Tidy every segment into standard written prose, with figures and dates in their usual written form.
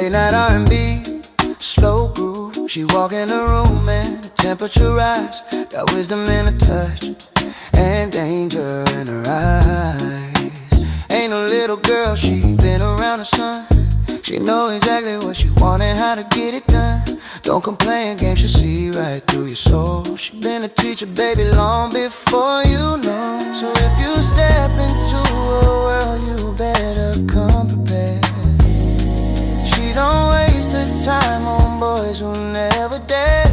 Late night R&B, slow groove. She walk in the room and the temperature rise. Got wisdom in her touch and danger in her eyes. Ain't no little girl, she been around the sun. She know exactly what she want and how to get it done. Don't complain, game, she see right through your soul. She been a teacher, baby, long before you know. So if you step into a world, you better come prepared. She don't waste her time on boys who never dared.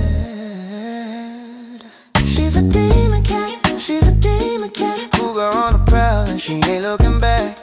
She's a demon cat, she's a demon cat. Cougar on the prowl and she ain't looking back.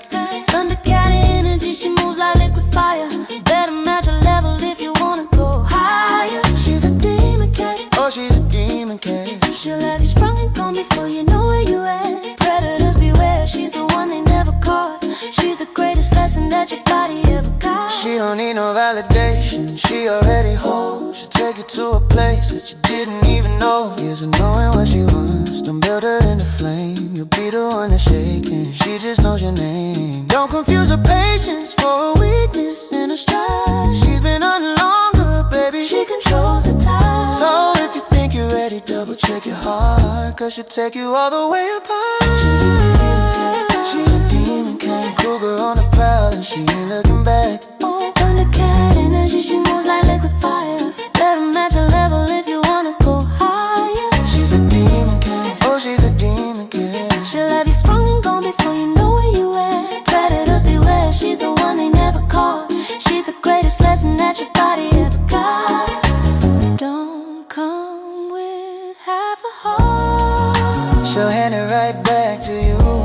Thundercat energy, she moves like liquid fire. Better match her level if you wanna go higher. She's a demon cat, oh she's a demon cat. She'll have you sprung and gone before you know where you at. Predators beware, she's the one they never caught. She's the greatest lesson that your body ever got. She don't need no validation, she already holds. She'll take you to a place that you didn't even know. Years of knowing what she wants, don't build her into flame. You'll be the one that's shaking, she just knows your name. Don't confuse her patience for a weakness in her stride. She's been on longer, baby, She controls the tide. so if you think you're ready, double check your heart, cause she'll take you all the way apart. She's a demon cat, she's a demon cat. Cougar on the prowl and she ain't looking back. Oh, Thundercat energy, she moves like liquid fire. Better match her level if you wanna go higher. She's a demon cat, oh she's a demon cat. She'll have you sprung and gone before you know where you at. Predators beware, she's the one they never caught. She's the greatest lesson that your body ever got. Don't come with half a heart. She'll hand it right back to you.